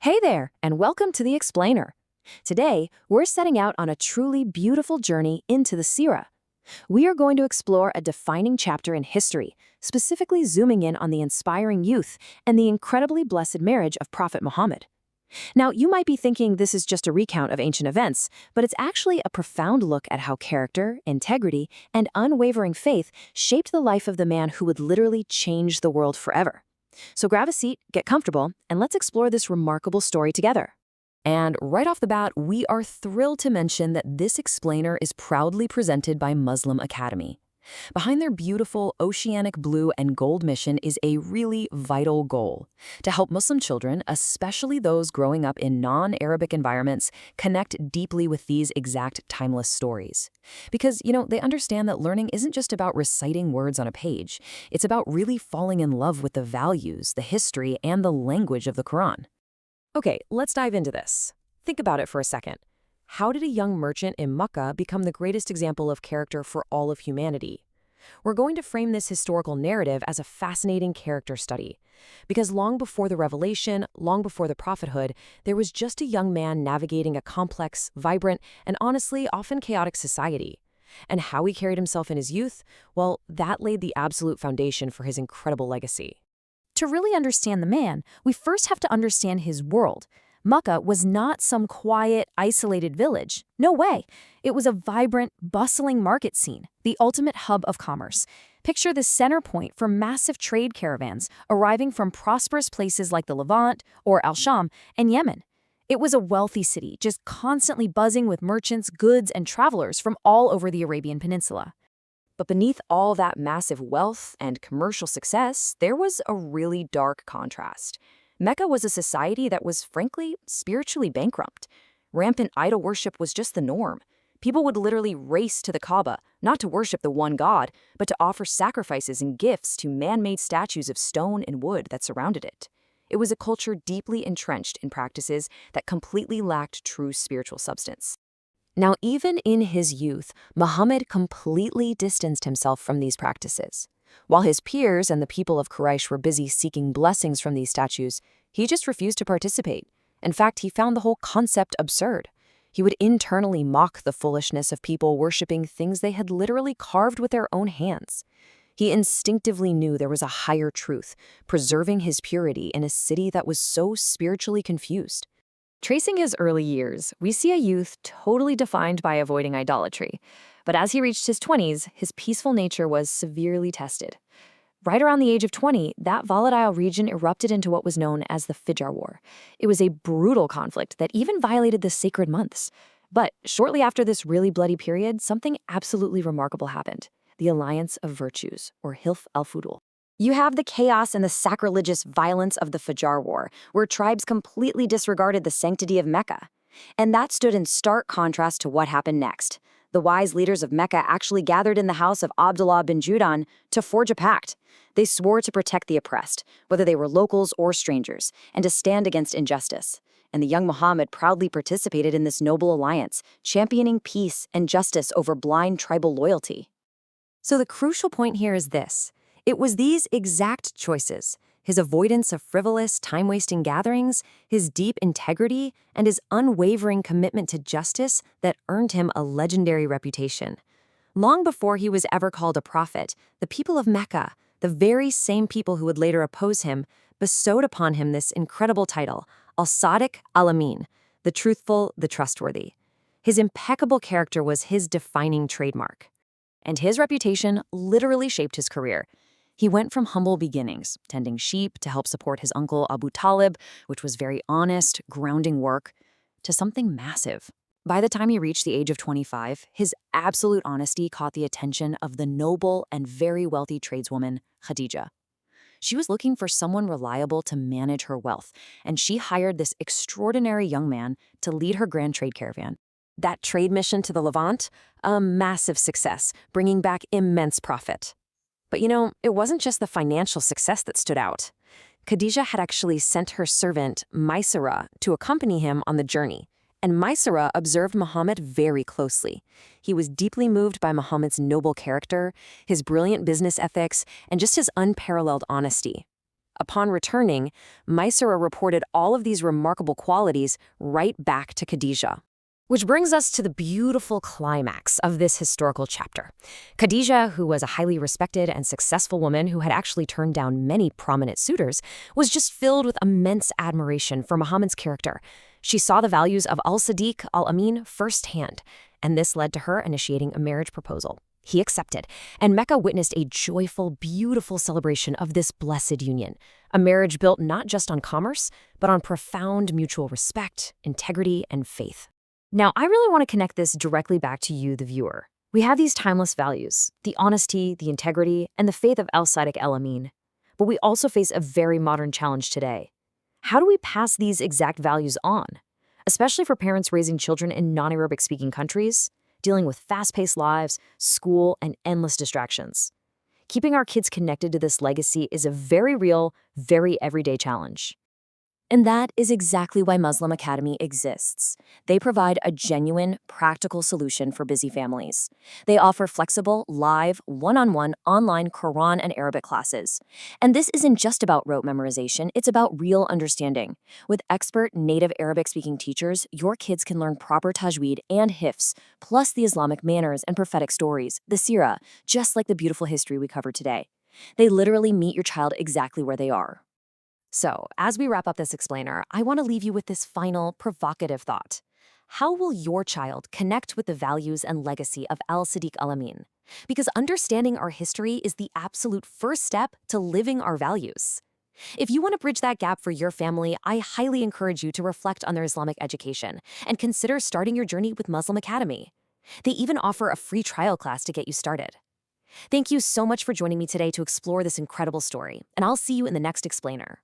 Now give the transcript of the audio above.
Hey there, and welcome to The Explainer. Today, we're setting out on a truly beautiful journey into the Seerah. We are going to explore a defining chapter in history, specifically zooming in on the inspiring youth and the incredibly blessed marriage of Prophet Muhammad. Now, you might be thinking this is just a recount of ancient events, but it's actually a profound look at how character, integrity, and unwavering faith shaped the life of the man who would literally change the world forever. So grab a seat, get comfortable, and let's explore this remarkable story together. And right off the bat, we are thrilled to mention that this explainer is proudly presented by Muslim Academy. Behind their beautiful oceanic blue and gold mission is a really vital goal: to help Muslim children, especially those growing up in non-Arabic environments, connect deeply with these exact timeless stories. Because, they understand that learning isn't just about reciting words on a page. It's about really falling in love with the values, the history, and the language of the Quran. Okay, let's dive into this. Think about it for a second. How did a young merchant in Mecca become the greatest example of character for all of humanity? We're going to frame this historical narrative as a fascinating character study. Because long before the revelation, long before the prophethood, there was just a young man navigating a complex, vibrant, and honestly often chaotic society. And how he carried himself in his youth, well, that laid the absolute foundation for his incredible legacy. To really understand the man, we first have to understand his world. Mecca was not some quiet, isolated village. No way. It was a vibrant, bustling market scene, the ultimate hub of commerce. Picture the center point for massive trade caravans arriving from prosperous places like the Levant or Al-Sham and Yemen. It was a wealthy city, just constantly buzzing with merchants, goods, and travelers from all over the Arabian Peninsula. But beneath all that massive wealth and commercial success, there was a really dark contrast. Mecca was a society that was, frankly, spiritually bankrupt. Rampant idol worship was just the norm. People would literally race to the Kaaba, not to worship the one God, but to offer sacrifices and gifts to man-made statues of stone and wood that surrounded it. It was a culture deeply entrenched in practices that completely lacked true spiritual substance. Now, even in his youth, Muhammad completely distanced himself from these practices. While his peers and the people of Quraysh were busy seeking blessings from these statues, he just refused to participate. In fact, he found the whole concept absurd. He would internally mock the foolishness of people worshipping things they had literally carved with their own hands. He instinctively knew there was a higher truth, preserving his purity in a city that was so spiritually confused. Tracing his early years, we see a youth totally defined by avoiding idolatry. But as he reached his 20s, his peaceful nature was severely tested. Right around the age of 20, that volatile region erupted into what was known as the Fijr War. It was a brutal conflict that even violated the sacred months. But shortly after this really bloody period, something absolutely remarkable happened: the Alliance of Virtues, or Hilf Al-Fudul. You have the chaos and the sacrilegious violence of the Fijr War, where tribes completely disregarded the sanctity of Mecca. And that stood in stark contrast to what happened next. The wise leaders of Mecca actually gathered in the house of Abdullah bin Judan to forge a pact. They swore to protect the oppressed, whether they were locals or strangers, and to stand against injustice. And the young Muhammad proudly participated in this noble alliance, championing peace and justice over blind tribal loyalty. So the crucial point here is this: it was these exact choices, his avoidance of frivolous, time-wasting gatherings, his deep integrity, and his unwavering commitment to justice that earned him a legendary reputation. Long before he was ever called a prophet, the people of Mecca, the very same people who would later oppose him, bestowed upon him this incredible title, Al-Sadiq Al-Amin, the Truthful, the Trustworthy. His impeccable character was his defining trademark. And his reputation literally shaped his career. He went from humble beginnings, tending sheep to help support his uncle Abu Talib, which was very honest, grounding work, to something massive. By the time he reached the age of 25, his absolute honesty caught the attention of the noble and very wealthy tradeswoman, Khadijah. She was looking for someone reliable to manage her wealth, and she hired this extraordinary young man to lead her grand trade caravan. That trade mission to the Levant, a massive success, bringing back immense profit. But it wasn't just the financial success that stood out. Khadijah had actually sent her servant, Seerah, to accompany him on the journey. And Seerah observed Muhammad very closely. He was deeply moved by Muhammad's noble character, his brilliant business ethics, and just his unparalleled honesty. Upon returning, Maysara reported all of these remarkable qualities right back to Khadijah. Which brings us to the beautiful climax of this historical chapter. Khadijah, who was a highly respected and successful woman who had actually turned down many prominent suitors, was just filled with immense admiration for Muhammad's character. She saw the values of Al-Sadiq Al-Amin firsthand, and this led to her initiating a marriage proposal. He accepted, and Mecca witnessed a joyful, beautiful celebration of this blessed union, a marriage built not just on commerce, but on profound mutual respect, integrity, and faith. Now, I really want to connect this directly back to you, the viewer. We have these timeless values, the honesty, the integrity, and the faith of Al-Sadiq Al-Amin. But we also face a very modern challenge today. How do we pass these exact values on? Especially for parents raising children in non-Arabic speaking countries, dealing with fast-paced lives, school, and endless distractions. Keeping our kids connected to this legacy is a very real, very everyday challenge. And that is exactly why Muslim Academy exists. They provide a genuine, practical solution for busy families. They offer flexible, live, one-on-one online Quran and Arabic classes. And this isn't just about rote memorization, it's about real understanding. With expert native Arabic-speaking teachers, your kids can learn proper tajweed and hifz, plus the Islamic manners and prophetic stories, the Seerah, just like the beautiful history we covered today. They literally meet your child exactly where they are. So, as we wrap up this explainer, I want to leave you with this final, provocative thought. How will your child connect with the values and legacy of Al-Sadiq Al-Amin? Because understanding our history is the absolute first step to living our values. If you want to bridge that gap for your family, I highly encourage you to reflect on their Islamic education and consider starting your journey with Muslim Academy. They even offer a free trial class to get you started. Thank you so much for joining me today to explore this incredible story, and I'll see you in the next explainer.